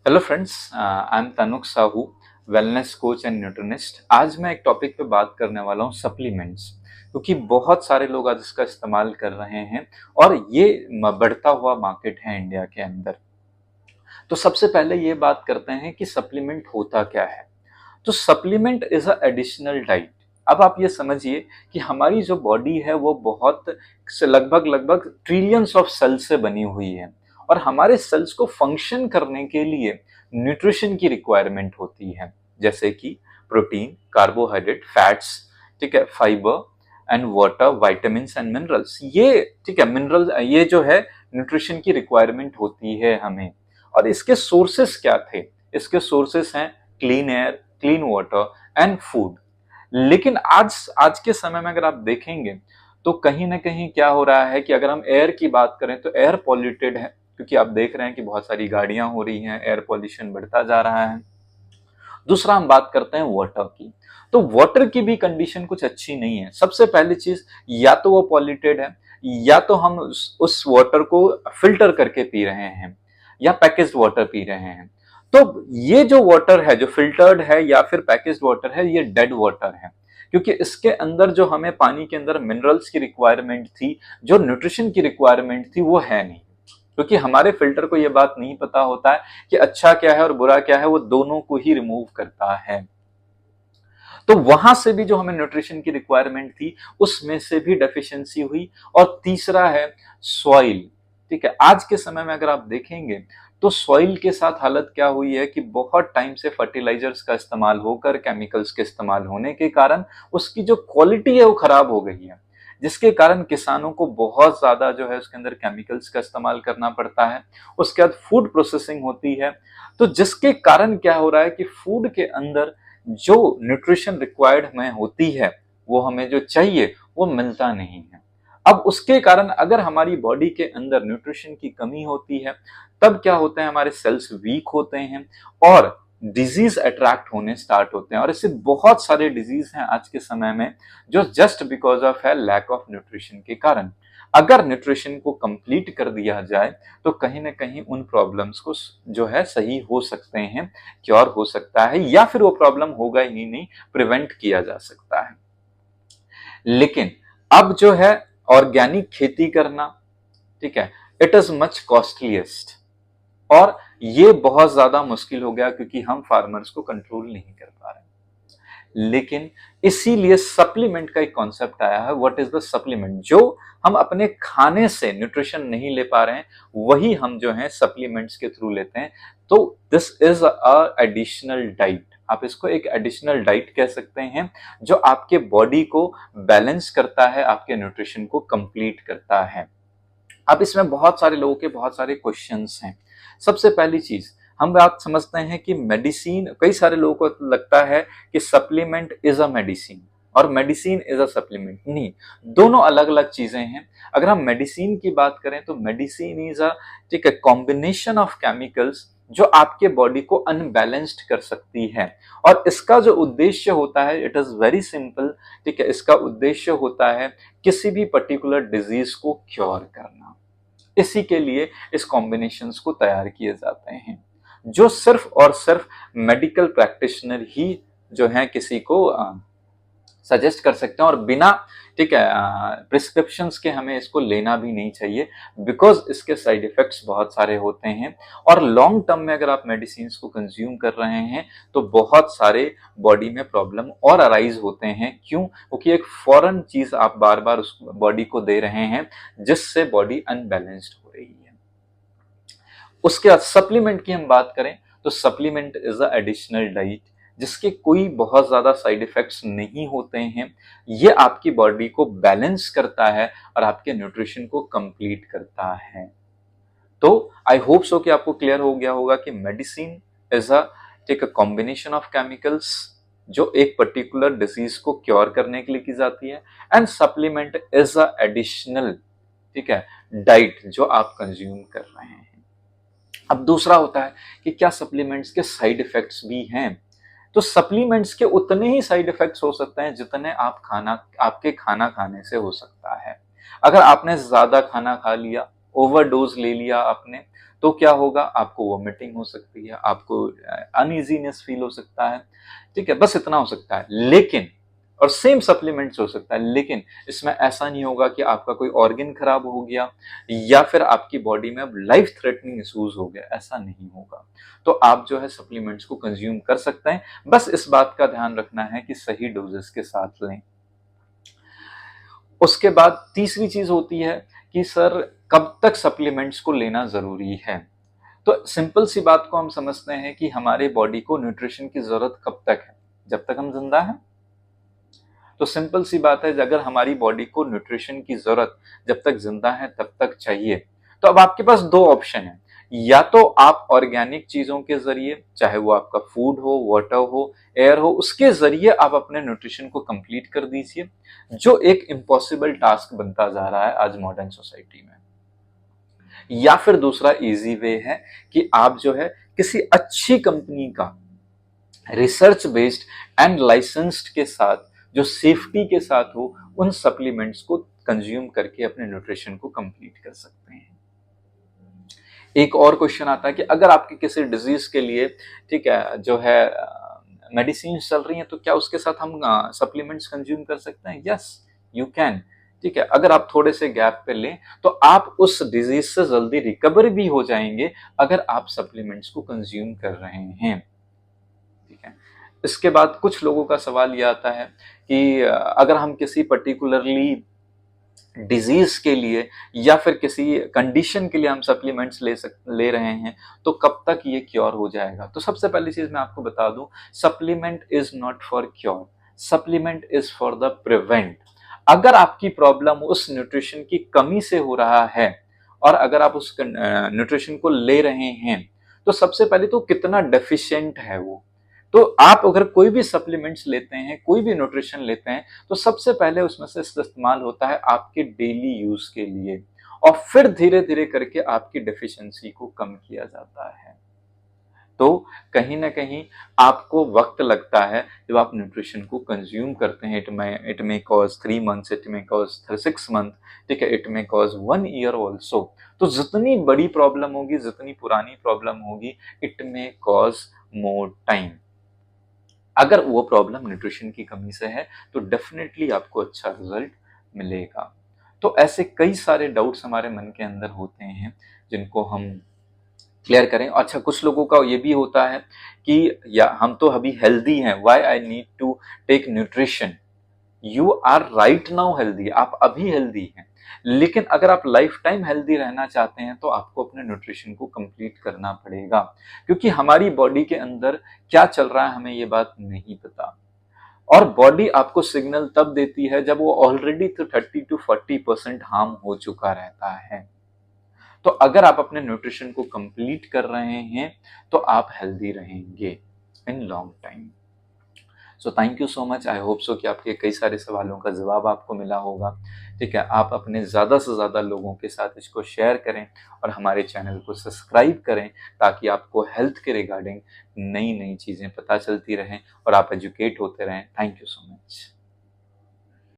Hello friends, I am Tanuk Sahu, wellness coach and nutritionist. आज मैं एक टॉपिक पे बात करने वाला हूँ, सप्लीमेंट्स। क्योंकि बहुत सारे लोग आज इसका इस्तेमाल कर रहे हैं और ये बढ़ता हुआ मार्केट है इंडिया के अंदर। तो सबसे पहले ये बात करते हैं कि सप्लीमेंट होता क्या है। तो supplement is a additional diet. अब आप ये समझिए कि हमारी जो बॉडी है वो बहुत से लगभग लगभग ट्रिलियंस ऑफ सेल्स से बनी हुई है और हमारे सेल्स को फंक्शन करने के लिए न्यूट्रिशन की रिक्वायरमेंट होती है, जैसे कि प्रोटीन, कार्बोहाइड्रेट, फैट्स, ठीक है, fibre and water, vitamins and minerals. ये ठीक है, मिनरल ये जो है न्यूट्रिशन की रिक्वायरमेंट होती है हमें। और इसके सोर्सेस क्या थे? इसके सोर्सेस हैं clean air, clean water and food. लेकिन आज आज के समय में अगर आप देखेंगे तो कहीं ना कहीं क्या हो रहा है कि अगर हम एयर की बात करें तो एयर पॉल्यूटेड है, क्योंकि आप देख रहे हैं कि बहुत सारी गाड़ियां हो रही हैं, एयर पॉल्यूशन बढ़ता जा रहा है। दूसरा हम बात करते हैं वाटर की। तो वाटर की भी कंडीशन कुछ अच्छी नहीं है। सबसे पहली चीज, या तो वो पॉल्यूटेड है या तो हम उस वाटर को फिल्टर करके पी रहे हैं या पैकेज्ड वाटर पी रहे हैं। तो ये जो वाटर है, जो फिल्टर्ड है या फिर पैकेज्ड वाटर है, ये डेड वाटर है, क्योंकि इसके अंदर जो हमें पानी के अंदर मिनरल्स की रिक्वायरमेंट थी, जो न्यूट्रिशन की रिक्वायरमेंट थी, वो है नहीं। क्योंकि हमारे फिल्टर को ये बात नहीं पता होता है कि अच्छा क्या है और बुरा क्या है, वो दोनों को ही रिमूव करता है। तो वहां से भी जो हमें न्यूट्रिशन की रिक्वायरमेंट थी, उसमें से भी डेफिशिएंसी हुई। और तीसरा है सॉइल। ठीक है, आज के समय में अगर आप देखेंगे तो सॉइल के साथ हालत क्या हुई है कि बहुत टाइम से फर्टिलाइजर्स का इस्तेमाल होकर, केमिकल्स के इस्तेमाल होने के कारण उसकी जो क्वालिटी है वो खराब हो गई है, जिसके कारण किसानों को बहुत ज्यादा जो है उसके अंदर केमिकल्स का इस्तेमाल करना पड़ता है। उसके बाद फूड प्रोसेसिंग होती है, तो जिसके कारण क्या हो रहा है कि फूड के अंदर जो न्यूट्रिशन रिक्वायर्ड हमें होती है, वो हमें जो चाहिए वो मिलता नहीं है। अब उसके कारण अगर हमारी बॉडी के अंदर न्यूट्रिशन की कमी होती है, तब क्या होता है, हमारे सेल्स वीक होते हैं और डिजीज अट्रैक्ट होने स्टार्ट होते हैं। और ऐसे बहुत सारे डिजीज हैं आज के समय में जो जस्ट बिकॉज ऑफ है लैक ऑफ न्यूट्रिशन के कारण। अगर न्यूट्रिशन को कंप्लीट कर दिया जाए तो कहीं ना कहीं उन प्रॉब्लम्स को जो है सही हो सकते हैं, क्योर हो सकता है, या फिर वो प्रॉब्लम होगा ही नहीं, प्रिवेंट किया जा सकता है। लेकिन अब जो है ऑर्गेनिक खेती करना, ठीक है, इट इज मच कॉस्टलीस्ट और ये बहुत ज्यादा मुश्किल हो गया क्योंकि हम फार्मर्स को कंट्रोल नहीं कर पा रहे। लेकिन इसीलिए सप्लीमेंट का एक कॉन्सेप्ट आया है। What is the supplement? जो हम अपने खाने से न्यूट्रिशन नहीं ले पा रहे हैं, वही हम जो है सप्लीमेंट्स के थ्रू लेते हैं। तो this is a additional diet. आप इसको एक एडिशनल डाइट कह सकते हैं, जो आपके बॉडी को बैलेंस करता है, आपके न्यूट्रिशन को कंप्लीट करता है। अब इसमें बहुत सारे लोगों के बहुत सारे क्वेश्चंस हैं। सबसे पहली चीज, हम बात समझते हैं कि मेडिसिन, कई सारे लोगों को लगता है कि सप्लीमेंट इज अ मेडिसिन और मेडिसिन इज अ सप्लीमेंट। नहीं, दोनों अलग अलग चीजें हैं। अगर हम मेडिसिन की बात करें तो मेडिसिन इज अ, ठीक है, कॉम्बिनेशन ऑफ केमिकल्स जो आपके बॉडी को अनबैलेंस्ड कर सकती है। और इसका जो उद्देश्य होता है, इट इज वेरी सिंपल। ठीक है, इसका उद्देश्य होता है किसी भी पर्टिकुलर डिजीज को क्योर करना। इसी के लिए इस कॉम्बिनेशंस को तैयार किए जाते हैं, जो सिर्फ और सिर्फ मेडिकल प्रैक्टिशनर ही जो है किसी को सजेस्ट कर सकते हैं। और बिना, ठीक है, प्रिस्क्रिप्शंस के हमें इसको लेना भी नहीं चाहिए, बिकॉज इसके साइड इफेक्ट्स बहुत सारे होते हैं। और लॉन्ग टर्म में अगर आप मेडिसिन को कंज्यूम कर रहे हैं तो बहुत सारे बॉडी में प्रॉब्लम और अराइज होते हैं। क्यों? क्योंकि एक फॉरेन चीज आप बार बार उस बॉडी को दे रहे हैं, जिससे बॉडी अनबैलेंस्ड हो रही है। उसके बाद सप्लीमेंट की हम बात करें तो supplement is a additional diet, जिसके कोई बहुत ज्यादा साइड इफेक्ट्स नहीं होते हैं। ये आपकी बॉडी को बैलेंस करता है और आपके न्यूट्रिशन को कंप्लीट करता है। तो आई होप सो कि आपको क्लियर हो गया होगा कि medicine is a, take a combination of chemicals जो एक पर्टिकुलर डिजीज को क्योर करने के लिए की जाती है, and supplement is a additional, ठीक है, डाइट जो आप कंज्यूम कर रहे हैं। अब दूसरा होता है कि क्या सप्लीमेंट्स के साइड इफेक्ट्स भी हैं? तो सप्लीमेंट्स के उतने ही साइड इफेक्ट्स हो सकते हैं जितने आपके खाना खाने से हो सकता है। अगर आपने ज्यादा खाना खा लिया, ओवरडोज ले लिया आपने, तो क्या होगा, आपको वॉमिटिंग हो सकती है, आपको अनईजीनेस फील हो सकता है, ठीक है, बस इतना हो सकता है। लेकिन और सेम सप्लीमेंट्स हो सकता है, लेकिन इसमें ऐसा नहीं होगा कि आपका कोई ऑर्गन खराब हो गया या फिर आपकी बॉडी में अब लाइफ थ्रेटनिंग इश्यूज हो गया, ऐसा नहीं होगा। तो आप जो है सप्लीमेंट्स को कंज्यूम कर सकते हैं, बस इस बात का ध्यान रखना है कि सही डोजेस के साथ लें। उसके बाद तीसरी चीज होती है कि सर कब तक सप्लीमेंट्स को लेना जरूरी है। तो सिंपल सी बात को हम समझते हैं कि हमारे बॉडी को न्यूट्रिशन की जरूरत कब तक है, जब तक हम जिंदा हैं। तो सिंपल सी बात है, अगर हमारी बॉडी को न्यूट्रिशन की जरूरत जब तक जिंदा है तब तक चाहिए, तो अब आपके पास दो ऑप्शन है। या तो आप ऑर्गेनिक चीजों के जरिए, चाहे वो आपका फूड हो, वाटर हो, एयर हो, उसके जरिए आप अपने न्यूट्रिशन को कंप्लीट कर दीजिए, जो एक इम्पॉसिबल टास्क बनता जा रहा है आज मॉडर्न सोसाइटी में। या फिर दूसरा इजी वे है कि आप जो है किसी अच्छी कंपनी का रिसर्च बेस्ड एंड लाइसेंस्ड के साथ, जो सेफ्टी के साथ हो, उन सप्लीमेंट्स को कंज्यूम करके अपने न्यूट्रिशन को कंप्लीट कर सकते हैं। एक और क्वेश्चन आता है कि अगर आपकी किसी डिजीज के लिए, ठीक है, जो है मेडिसिन चल रही हैं, तो क्या उसके साथ हम सप्लीमेंट्स कंज्यूम कर सकते हैं? Yes, you can. ठीक है, अगर आप थोड़े से गैप पे लें तो आप उस डिजीज से जल्दी रिकवर भी हो जाएंगे अगर आप सप्लीमेंट्स को कंज्यूम कर रहे हैं। ठीक है, इसके बाद कुछ लोगों का सवाल यह आता है कि अगर हम किसी पर्टिकुलरली डिजीज के लिए या फिर किसी कंडीशन के लिए हम सप्लीमेंट्स ले रहे हैं, तो कब तक ये क्योर हो जाएगा। तो सबसे पहली चीज मैं आपको बता दूं, supplement is not for cure, supplement is for the prevent. अगर आपकी प्रॉब्लम उस न्यूट्रिशन की कमी से हो रहा है और अगर आप उस न्यूट्रिशन को ले रहे हैं, तो सबसे पहले तो कितना डेफिशिएंट है वो। तो आप अगर कोई भी सप्लीमेंट्स लेते हैं, कोई भी न्यूट्रिशन लेते हैं, तो सबसे पहले उसमें से इस्तेमाल होता है आपके डेली यूज के लिए, और फिर धीरे धीरे करके आपकी डेफिशिएंसी को कम किया जाता है। तो कहीं ना कहीं आपको वक्त लगता है जब आप न्यूट्रिशन को कंज्यूम करते हैं। It may cause 3 months, it may cause 6 month, ठीक है, it may cause 1 year also. तो जितनी बड़ी प्रॉब्लम होगी, जितनी पुरानी प्रॉब्लम होगी, it may cause more time. अगर वो प्रॉब्लम न्यूट्रिशन की कमी से है तो डेफिनेटली आपको अच्छा रिजल्ट मिलेगा। तो ऐसे कई सारे डाउट्स हमारे मन के अंदर होते हैं जिनको हम क्लियर करें। अच्छा, कुछ लोगों का ये भी होता है कि या हम तो अभी हेल्दी हैं, why I need to take nutrition. You are right now healthy, आप अभी हेल्दी हैं, लेकिन अगर आप लाइफ टाइम हेल्दी रहना चाहते हैं तो आपको अपने न्यूट्रिशन को कंप्लीट करना पड़ेगा, क्योंकि हमारी बॉडी के अंदर क्या चल रहा है हमें ये बात नहीं पता। और बॉडी आपको सिग्नल तब देती है जब वो ऑलरेडी तो 30 to 40% हार्म हो चुका रहता है। तो अगर आप अपने न्यूट्रिशन को कंप्लीट कर रहे हैं तो आप हेल्दी रहेंगे in long time. So thank you so much, I hope so कि आपके कई सारे सवालों का जवाब आपको मिला होगा। ठीक है, आप अपने ज़्यादा से ज़्यादा लोगों के साथ इसको शेयर करें और हमारे चैनल को सब्सक्राइब करें, ताकि आपको हेल्थ के रिगार्डिंग नई नई चीज़ें पता चलती रहें और आप एजुकेट होते रहें। Thank you so much.